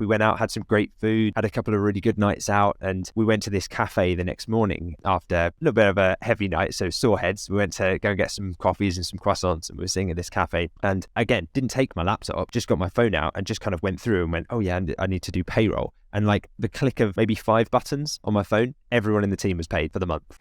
We went out, had some great food, had a couple of really good nights out, and we went to this cafe the next morning after a little bit of a heavy night, so sore heads. We went to go and get some coffees and some croissants, and we were sitting at this cafe. And again, didn't take my laptop, just got my phone out and just kind of went through and went, oh yeah, I need to do payroll. And like the click of maybe 5 buttons on my phone, everyone in the team was paid for the month.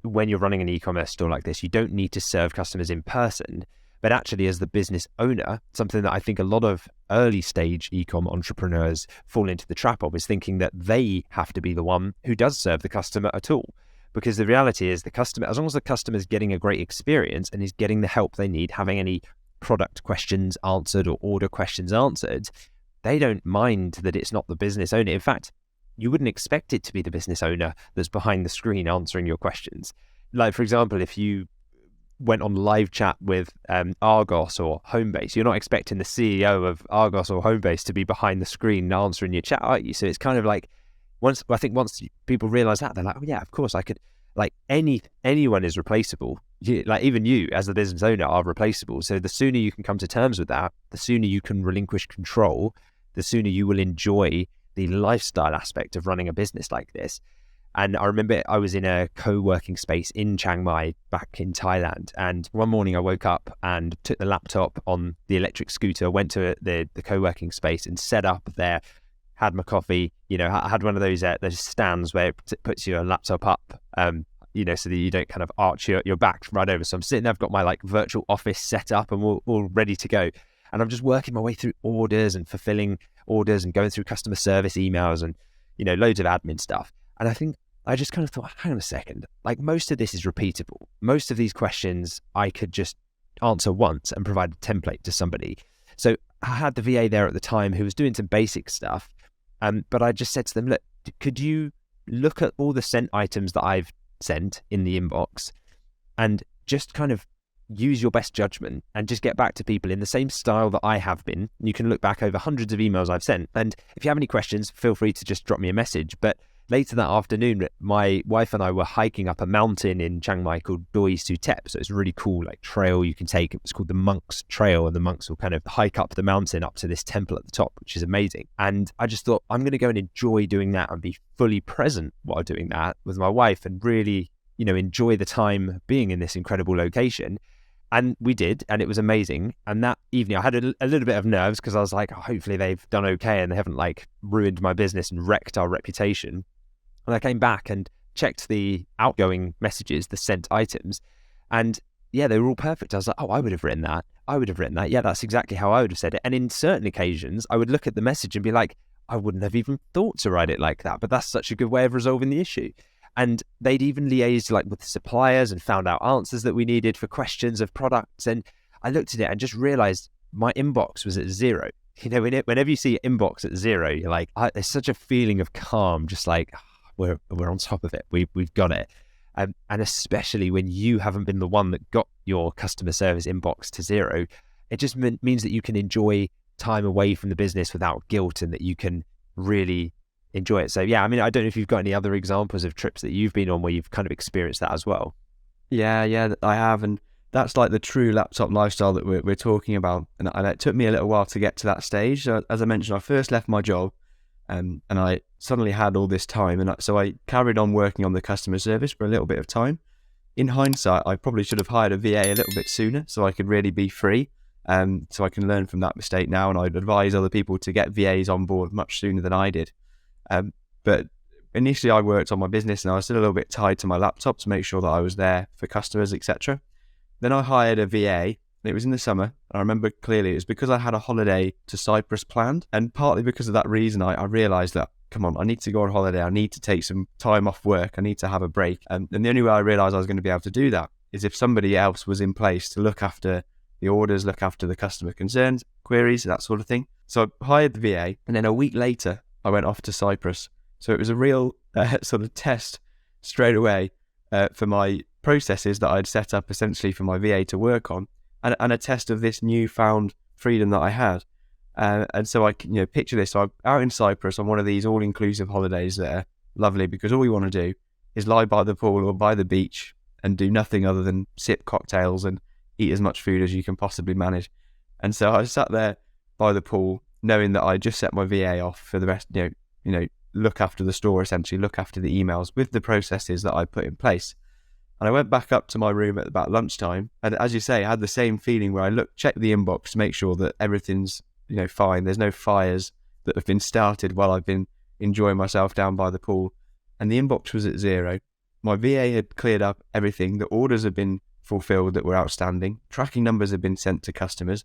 When you're running an e-commerce store like this, you don't need to serve customers in person, but actually as the business owner, something that I think a lot of early stage e-com entrepreneurs fall into the trap of is thinking that they have to be the one who does serve the customer at all. Because the reality is the customer, as long as the customer is getting a great experience and is getting the help they need, having any product questions answered or order questions answered, they don't mind that it's not the business owner. In fact, you wouldn't expect it to be the business owner that's behind the screen answering your questions. Like, for example, if you went on live chat with Argos or Homebase, you're not expecting the CEO of Argos or Homebase to be behind the screen answering your chat, are you? So it's kind of like, once people realize that, they're like, oh yeah, of course I could, like anyone is replaceable. Like even you as the business owner are replaceable. So the sooner you can come to terms with that, the sooner you can relinquish control, the sooner you will enjoy the lifestyle aspect of running a business like this. And I remember I was in a co-working space in Chiang Mai back in Thailand. And one morning I woke up and took the laptop on the electric scooter, went to the co-working space and set up there, had my coffee, I had one of those stands where it puts your laptop up, so that you don't kind of arch your back right over. So I'm sitting there, I've got my like virtual office set up and we're all ready to go. And I'm just working my way through orders and fulfilling orders and going through customer service emails and, loads of admin stuff. And I think I just kind of thought, hang on a second, like most of this is repeatable. Most of these questions I could just answer once and provide a template to somebody. So I had the VA there at the time who was doing some basic stuff. But I just said to them, look, could you look at all the sent items that I've sent in the inbox and just kind of use your best judgment and just get back to people in the same style that I have been. You can look back over hundreds of emails I've sent. And if you have any questions, feel free to just drop me a message. But later that afternoon, my wife and I were hiking up a mountain in Chiang Mai called Doi Suthep. So it's a really cool like trail you can take. It was called the Monks Trail, and the monks will kind of hike up the mountain up to this temple at the top, which is amazing. And I just thought, I'm going to go and enjoy doing that and be fully present while doing that with my wife and really, enjoy the time being in this incredible location. And we did, and it was amazing. And that evening I had a little bit of nerves because I was like, oh, hopefully they've done okay and they haven't like ruined my business and wrecked our reputation. And I came back and checked the outgoing messages, the sent items, and yeah, they were all perfect. I was like, oh, I would have written that. I would have written that. Yeah, that's exactly how I would have said it. And in certain occasions, I would look at the message and be like, I wouldn't have even thought to write it like that, but that's such a good way of resolving the issue. And they'd even liaised like with the suppliers and found out answers that we needed for questions of products. And I looked at it and just realized my inbox was at 0. Whenever you see inbox at 0, you're like, there's such a feeling of calm, just like, we're on top of it. We've got it. And especially when you haven't been the one that got your customer service inbox to 0, it just means that you can enjoy time away from the business without guilt and that you can really enjoy it. So yeah, I mean, I don't know if you've got any other examples of trips that you've been on where you've kind of experienced that as well. Yeah, I have. And that's like the true laptop lifestyle that we're talking about. And it took me a little while to get to that stage. As I mentioned, I first left my job and I suddenly had all this time. And so I carried on working on the customer service for a little bit of time. In hindsight, I probably should have hired a VA a little bit sooner so I could really be free. So I can learn from that mistake now. And I'd advise other people to get VAs on board much sooner than I did. But initially I worked on my business and I was still a little bit tied to my laptop to make sure that I was there for customers, etc. Then I hired a VA. It was in the summer. I remember clearly it was because I had a holiday to Cyprus planned. And partly because of that reason, I realized that, come on, I need to go on holiday. I need to take some time off work. I need to have a break. And the only way I realized I was going to be able to do that is if somebody else was in place to look after the orders, look after the customer concerns, queries, that sort of thing. So I hired the VA. And then a week later, I went off to Cyprus. So it was a real sort of test straight away for my processes that I'd set up essentially for my VA to work on, and a test of this newfound freedom that I had. And so I picture this. So I'm out in Cyprus on one of these all-inclusive holidays there. Lovely, because all we want to do is lie by the pool or by the beach and do nothing other than sip cocktails and eat as much food as you can possibly manage. And so I sat there by the pool, knowing that I just set my VA off for the rest, look after the store, essentially look after the emails with the processes that I put in place. And I went back up to my room at about lunchtime, and as you say, I had the same feeling where I checked the inbox to make sure that everything's fine. There's no fires that have been started while I've been enjoying myself down by the pool, and the inbox was at 0. My VA had cleared up everything. The orders had been fulfilled that were outstanding. Tracking numbers had been sent to customers,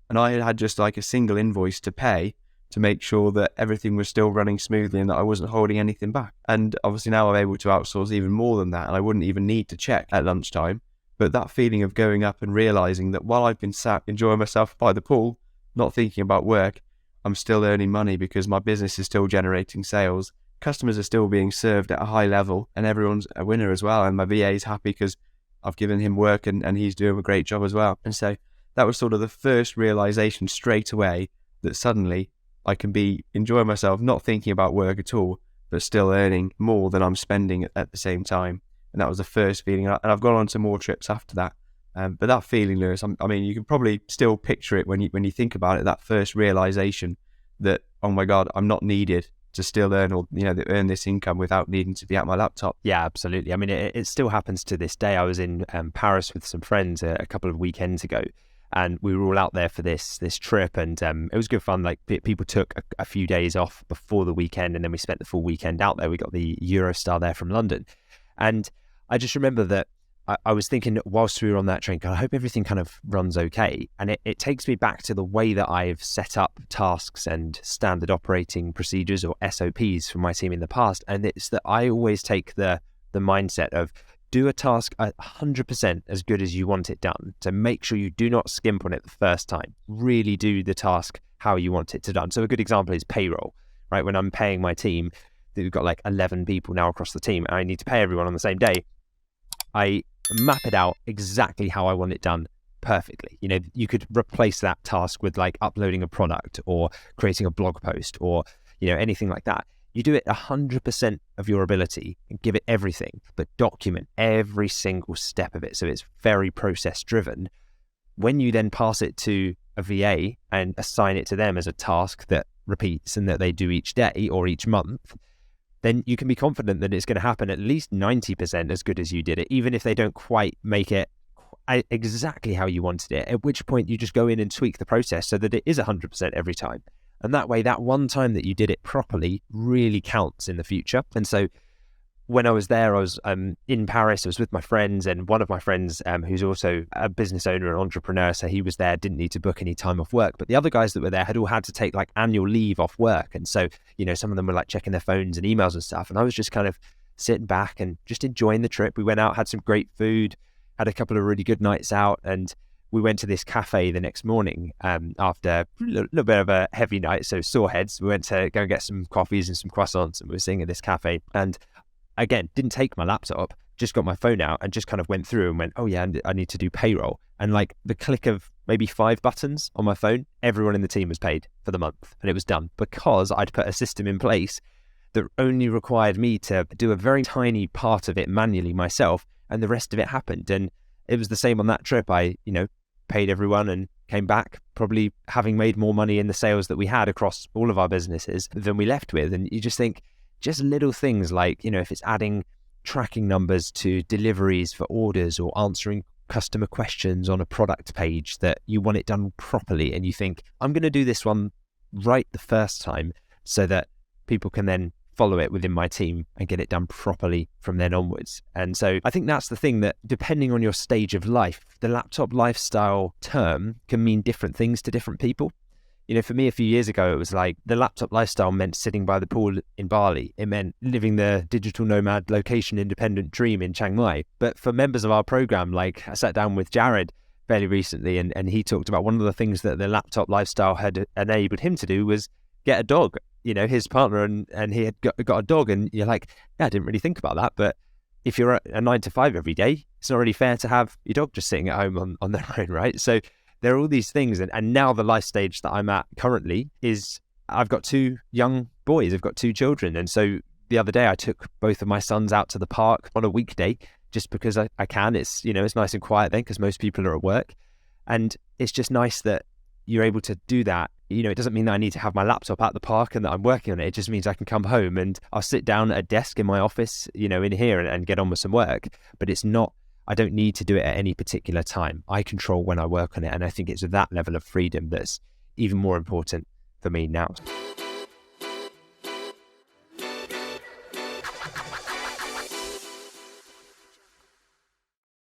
and I had just like a single invoice to pay to make sure that everything was still running smoothly and that I wasn't holding anything back. And obviously now I'm able to outsource even more than that, and I wouldn't even need to check at lunchtime. But that feeling of going up and realizing that while I've been sat enjoying myself by the pool, not thinking about work, I'm still earning money because my business is still generating sales. Customers are still being served at a high level, and everyone's a winner as well. And my VA is happy because I've given him work and he's doing a great job as well. And so that was sort of the first realization straight away that suddenly I can be enjoying myself, not thinking about work at all, but still earning more than I'm spending at the same time. And that was the first feeling. And I've gone on to more trips after that. But that feeling, Lewis, I mean, you can probably still picture it when you think about it, that first realization that, oh my God, I'm not needed to still earn earn this income without needing to be at my laptop. Yeah, absolutely. I mean, it still happens to this day. I was in Paris with some friends a couple of weekends ago, and we were all out there for this trip, and it was good fun. Like, people took a few days off before the weekend, and then we spent the full weekend out there. We got the Eurostar there from London, and I just remember that I was thinking whilst we were on that train, I hope everything kind of runs okay. And it takes me back to the way that I've set up tasks and standard operating procedures, or SOPs, for my team in the past. And it's that I always take the mindset of do a task 100% as good as you want it done. So make sure you do not skimp on it the first time. Really do the task how you want it to done. So a good example is payroll, right? When I'm paying my team, we've got like 11 people now across the team, and I need to pay everyone on the same day. I map it out exactly how I want it done perfectly. You could replace that task with like uploading a product or creating a blog post or, anything like that. You do it 100% of your ability and give it everything, but document every single step of it. So it's very process driven. When you then pass it to a VA and assign it to them as a task that repeats and that they do each day or each month, then you can be confident that it's going to happen at least 90% as good as you did it, even if they don't quite make it exactly how you wanted it, at which point you just go in and tweak the process so that it is 100% every time. And that way, that one time that you did it properly really counts in the future. And so when I was there, I was in Paris, I was with my friends, and one of my friends who's also a business owner and entrepreneur, so he was there, didn't need to book any time off work. But the other guys that were there had all had to take like annual leave off work. And so, some of them were like checking their phones and emails and stuff. And I was just kind of sitting back and just enjoying the trip. We went out, had some great food, had a couple of really good nights out, and we went to this cafe the next morning after a little bit of a heavy night, so sore heads. We went to go and get some coffees and some croissants, and we were sitting at this cafe. And again, didn't take my laptop, just got my phone out and just kind of went through and went, oh yeah, I need to do payroll. And like the click of maybe 5 buttons on my phone, everyone in the team was paid for the month, and it was done because I'd put a system in place that only required me to do a very tiny part of it manually myself, and the rest of it happened. And it was the same on that trip. I, paid everyone and came back probably having made more money in the sales that we had across all of our businesses than we left with. And you just think, just little things like, if it's adding tracking numbers to deliveries for orders or answering customer questions on a product page that you want it done properly, and you think, I'm going to do this one right the first time so that people can then follow it within my team and get it done properly from then onwards. And so I think that's the thing, that depending on your stage of life, the laptop lifestyle term can mean different things to different people. For me, a few years ago, it was like the laptop lifestyle meant sitting by the pool in Bali. It meant living the digital nomad, location independent dream in Chiang Mai. But for members of our program, like I sat down with Jared fairly recently, and he talked about one of the things that the laptop lifestyle had enabled him to do was get a dog. His partner and he had got a dog, and you're like, yeah, I didn't really think about that. But if you're at a 9 to 5 every day, it's not really fair to have your dog just sitting at home on their own, right? So there are all these things. And now the life stage that I'm at currently is I've got 2 young boys. I've got 2 children. And so the other day I took both of my sons out to the park on a weekday just because I can. It's, it's nice and quiet then because most people are at work. And it's just nice that you're able to do that it doesn't mean that I need to have my laptop at the park and that I'm working on it. It just means I can come home and I'll sit down at a desk in my office, in here and get on with some work. But it's not, I don't need to do it at any particular time. I control when I work on it. And I think it's that level of freedom that's even more important for me now.